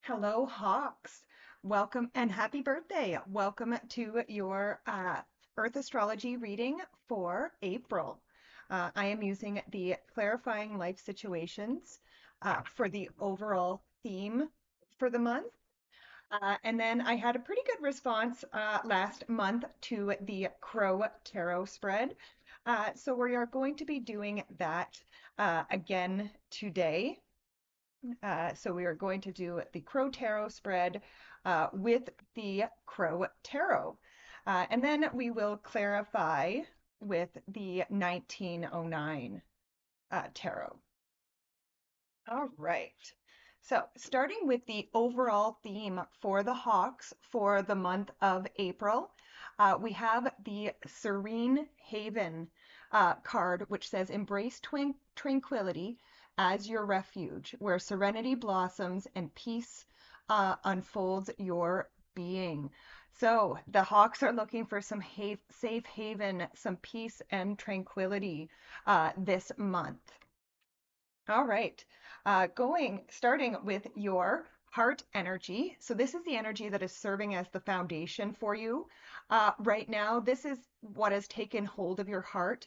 Hello, Hawks. Welcome and happy birthday. Welcome to your Earth astrology reading for April. I am using the clarifying life situations for the overall theme for the month. And then I had a pretty good response last month to the Crow Tarot spread. So we are going to be doing that again today. So we are going to do the Crow Tarot spread with the Crow Tarot. And then we will clarify with the 1909 Tarot. All right. So starting with the overall theme for the Hawks for the month of April, we have the Serene Haven card, which says embrace tranquility as your refuge, where serenity blossoms and peace unfolds your being. So the Hawks are looking for some safe haven, some peace and tranquility this month. All right. Starting with your heart energy. So this is the energy that is serving as the foundation for you. Right now, this is what has taken hold of your heart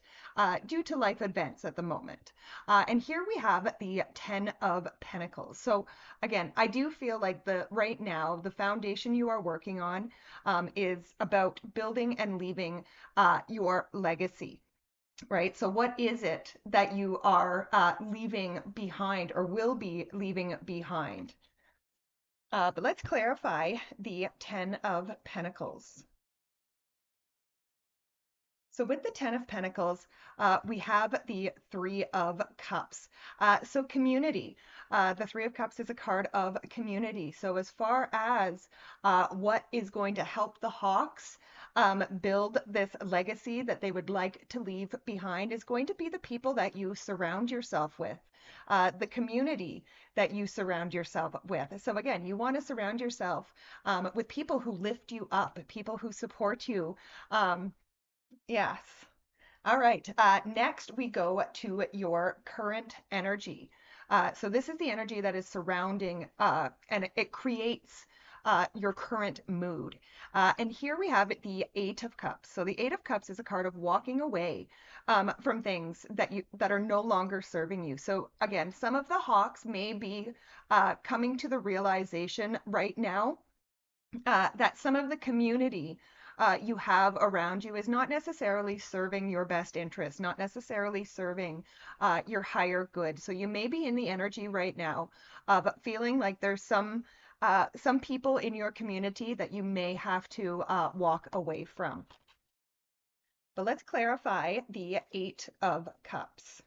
due to life events at the moment. And here we have the 10 of Pentacles. So again, I do feel like right now, the foundation you are working on is about building and leaving your legacy. Right. So what is it that you are leaving behind or will be leaving behind? But let's clarify the 10 of Pentacles. So with the 10 of Pentacles, we have the Three of Cups. So community. The Three of Cups is a card of community. So as far as what is going to help the Hawks build this legacy that they would like to leave behind is going to be the people that you surround yourself with. The community that you surround yourself with. So again, you want to surround yourself with people who lift you up, people who support you. Yes. All right. Next, we go to your current energy. So this is the energy that is surrounding and it creates your current mood. And here we have the Eight of Cups. So the Eight of Cups is a card of walking away from things that are no longer serving you. So again, some of the Hawks may be coming to the realization right now that some of the community you have around you is not necessarily serving your best interest, not necessarily serving your higher good. So you may be in the energy right now of feeling like there's some people in your community that you may have to walk away from. But let's clarify the Eight of Cups.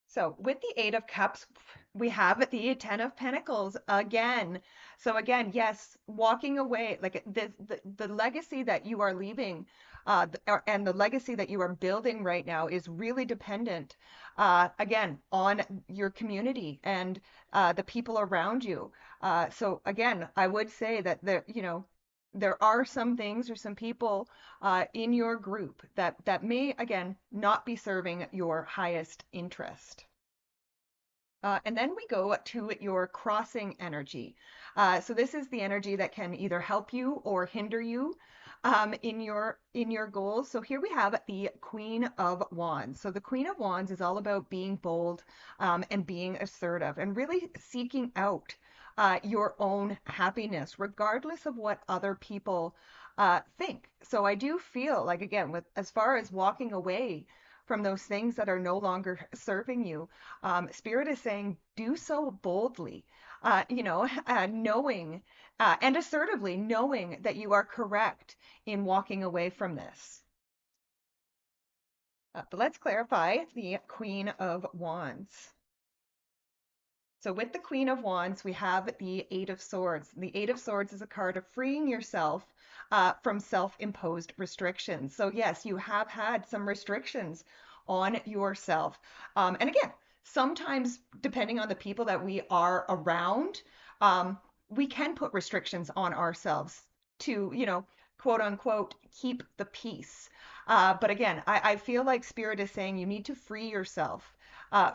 So with the Eight of Cups, we have the Ten of Pentacles again. So again, yes, walking away, like the legacy that you are leaving, and the legacy that you are building right now is really dependent, again, on your community and the people around you. So again, I would say that there are some things or some people in your group that may, again, not be serving your highest interest. And then we go to your crossing energy. So this is the energy that can either help you or hinder you in your goals. So here we have the Queen of Wands. So the Queen of Wands is all about being bold and being assertive and really seeking out your own happiness, regardless of what other people think. So I do feel like, again, with as far as walking away from those things that are no longer serving you, Spirit is saying, do so boldly, knowing and assertively knowing that you are correct in walking away from this. But let's clarify the Queen of Wands. So with the Queen of Wands, we have the Eight of Swords. The Eight of Swords is a card of freeing yourself from self-imposed restrictions. So yes, you have had some restrictions on yourself. And again, sometimes depending on the people that we are around, we can put restrictions on ourselves to, quote unquote, keep the peace. But again, I feel like Spirit is saying you need to free yourself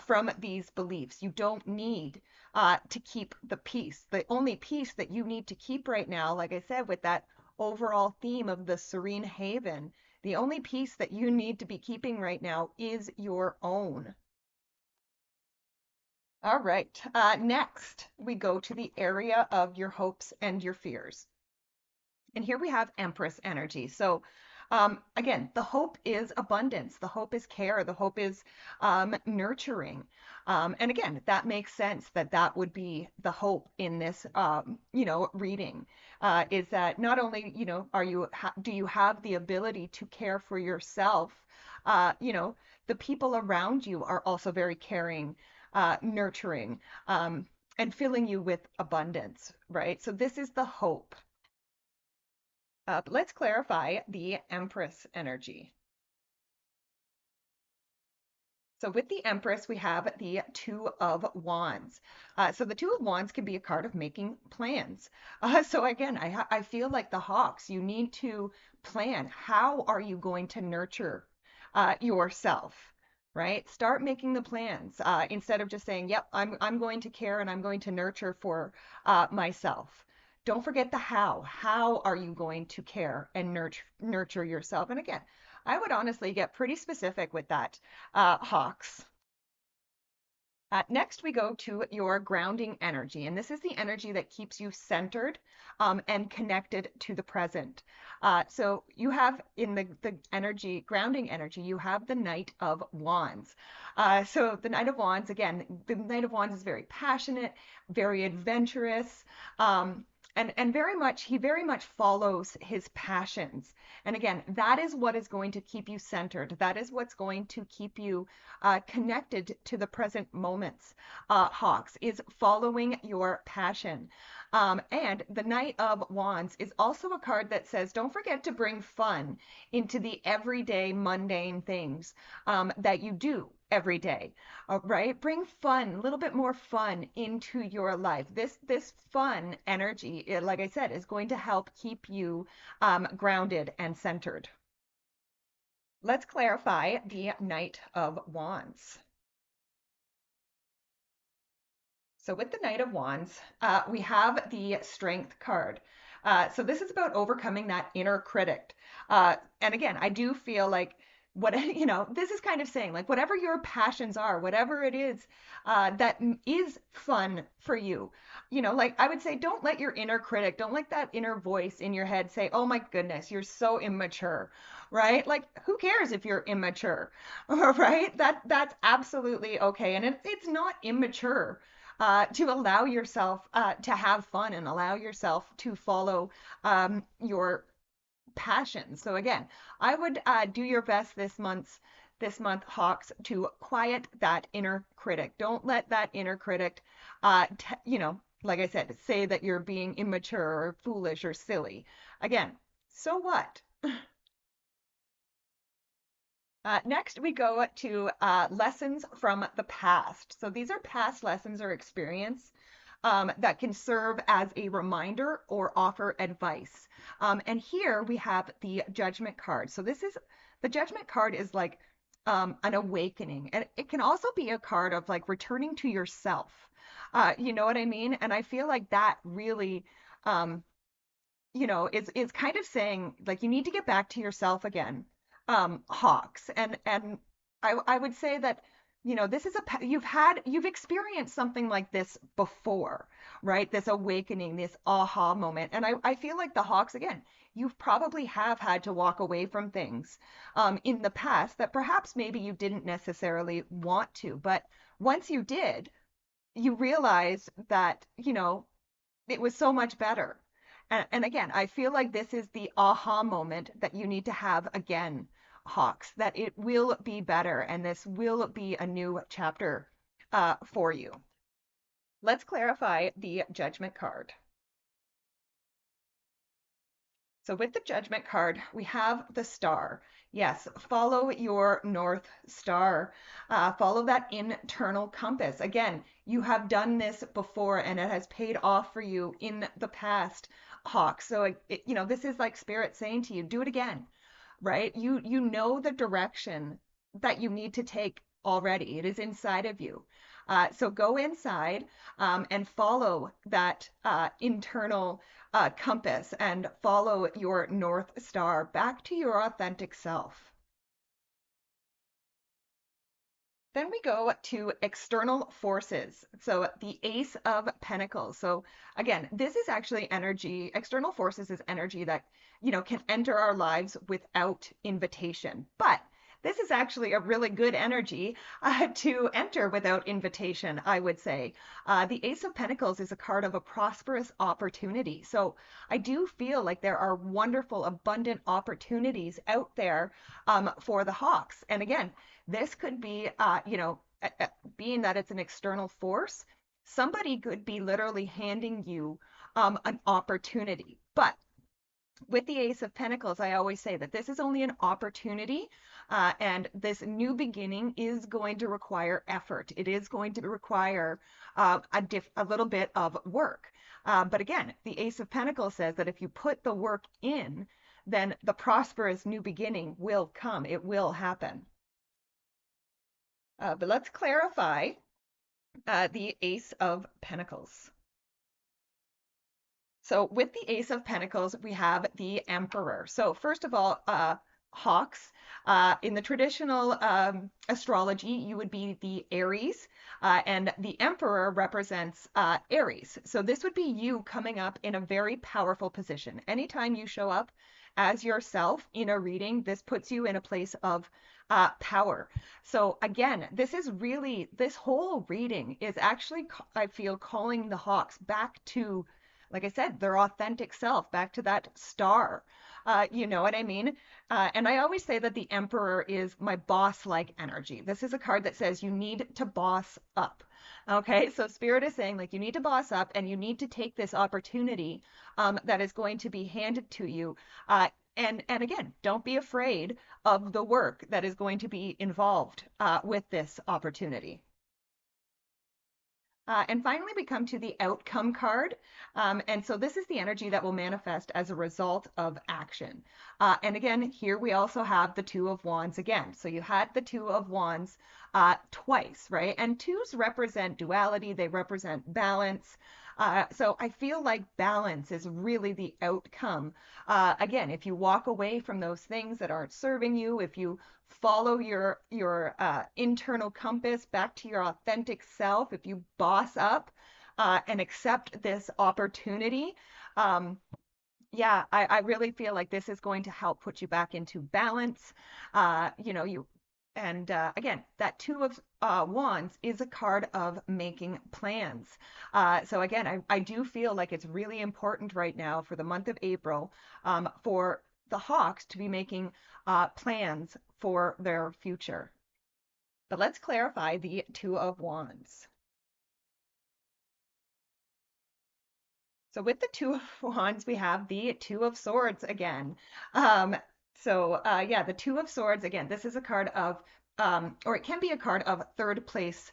from these beliefs. You don't need to keep the peace. The only peace that you need to keep right now, like I said, with that overall theme of the serene haven, the only peace that you need to be keeping right now is your own. All right. Next, we go to the area of your hopes and your fears. And here we have Empress energy. So, again, the hope is abundance. The hope is care. The hope is nurturing. And again, that makes sense that that would be the hope in this, reading. Is that not only, do you have the ability to care for yourself? Uh, you know, the people around you are also very caring, nurturing, and filling you with abundance, right? So this is the hope. But let's clarify the Empress energy. So with the Empress, we have the Two of Wands. So the Two of Wands can be a card of making plans. So again, I feel like the Hawks, you need to plan. How are you going to nurture yourself, right? Start making the plans instead of just saying, "Yep, I'm going to care and I'm going to nurture for myself." Don't forget the how. How are you going to care and nurture yourself? And again, I would honestly get pretty specific with that, Hawks. Next, we go to your grounding energy, and this is the energy that keeps you centered and connected to the present. So you have in the energy, grounding energy, you have the Knight of Wands. So the Knight of Wands, again, the Knight of Wands is very passionate, very adventurous, and he very much follows his passions. And again, that is what is going to keep you centered. That is what's going to keep you connected to the present moments, Hawks, is following your passion. And the Knight of Wands is also a card that says, don't forget to bring fun into the everyday mundane things that you do every day. Right? Bring fun, a little bit more fun into your life. This fun energy, like I said, is going to help keep you grounded and centered. Let's clarify the Knight of Wands. So with the Knight of Wands, we have the Strength card. So this is about overcoming that inner critic. And again, I do feel like this is kind of saying like whatever your passions are, whatever it is that is fun for you, like I would say, don't let your inner critic, don't let that inner voice in your head say, oh my goodness, you're so immature, right? Like who cares if you're immature, right? That's absolutely okay. And it's not immature to allow yourself to have fun and allow yourself to follow your passion. So again, I would do your best this month, Hawks, to quiet that inner critic. Don't let that inner critic, like I said, say that you're being immature or foolish or silly. Again, so what? Next, we go to lessons from the past. So these are past lessons or experience that can serve as a reminder or offer advice. And here we have the Judgment card. So the Judgment card is like an awakening. And it can also be a card of like returning to yourself. You know what I mean? And I feel like that really um, is kind of saying like you need to get back to yourself again, Hawks. And I would say that, this is you've experienced something like this before, right? This awakening, this aha moment. And I feel like the Hawks, again, you've probably have had to walk away from things in the past that perhaps maybe you didn't necessarily want to. But once you did, you realized that, it was so much better. And again, I feel like this is the aha moment that you need to have again, Hawks, that it will be better and this will be a new chapter for you. Let's clarify the Judgment card. So with the Judgment card, we have the Star. Yes, follow your North Star. Follow that internal compass. Again, you have done this before and it has paid off for you in the past, Hawk. So, this is like Spirit saying to you, do it again, right? You know the direction that you need to take already. It is inside of you. So go inside and follow that internal compass and follow your North Star back to your authentic self. Then we go to external forces. So the Ace of Pentacles. So again, this is actually energy. External forces is energy that, can enter our lives without invitation. But this is actually a really good energy to enter without invitation, I would say. The Ace of Pentacles is a card of a prosperous opportunity. So I do feel like there are wonderful, abundant opportunities out there for the Hawks. And again, this could be, being that it's an external force, somebody could be literally handing you an opportunity. But with the Ace of Pentacles, I always say that this is only an opportunity, and this new beginning is going to require effort. It is going to require a little bit of work. But again, the Ace of Pentacles says that if you put the work in, then the prosperous new beginning will come. It will happen. But let's clarify the Ace of Pentacles. So with the Ace of Pentacles, we have the Emperor. So first of all, Hawks, in the traditional astrology, you would be the Aries, and the Emperor represents Aries. So this would be you coming up in a very powerful position. Anytime you show up as yourself in a reading, this puts you in a place of power. So again, this whole reading is actually, I feel, calling the Hawks back to, like I said, their authentic self, back to that star. You know what I mean? And I always say that the Emperor is my boss-like energy. This is a card that says you need to boss up. Okay, so Spirit is saying like you need to boss up and you need to take this opportunity that is going to be handed to you. And again, don't be afraid of the work that is going to be involved with this opportunity. And finally, we come to the outcome card. And so this is the energy that will manifest as a result of action. And again, here we also have the Two of Wands again. So you had the Two of Wands twice, right? And twos represent duality, they represent balance. So I feel like balance is really the outcome. Again, if you walk away from those things that aren't serving you, if you follow your internal compass back to your authentic self, if you boss up and accept this opportunity, yeah, I really feel like this is going to help put you back into balance. You and again, that Two of Wands is a card of making plans. So again, I do feel like it's really important right now for the month of April for the Hawks to be making plans for their future. But let's clarify the Two of Wands. So with the Two of Wands, we have the Two of Swords again. Yeah, the Two of Swords, again, this is a card of, or it can be a card of third place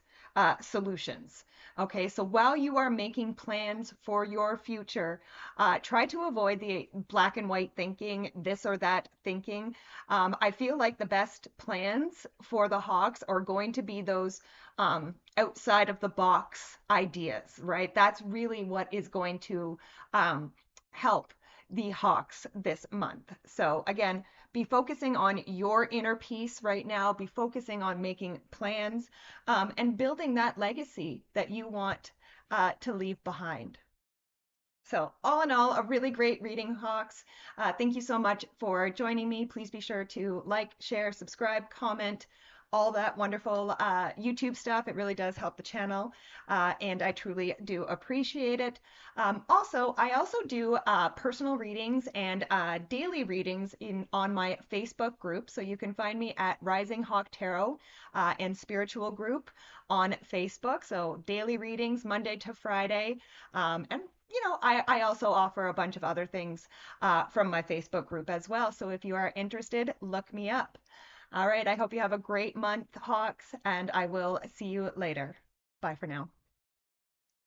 solutions. Okay, so while you are making plans for your future, try to avoid the black and white thinking, this or that thinking. I feel like the best plans for the Hawks are going to be those outside of the box ideas, right? That's really what is going to help the Hawks this month. So again, be focusing on your inner peace right now, be focusing on making plans and building that legacy that you want to leave behind. So all in all, a really great reading, Hawks. Thank you so much for joining me. Please be sure to like, share, subscribe, comment, all that wonderful YouTube stuff. It really does help the channel, and I truly do appreciate it. I also do personal readings and daily readings on my Facebook group. So you can find me at Rising Hawk Tarot and Spiritual Group on Facebook. So daily readings Monday to Friday, and I also offer a bunch of other things from my Facebook group as well. So if you are interested, look me up. All right, I hope you have a great month, Hawks, and I will see you later. Bye for now.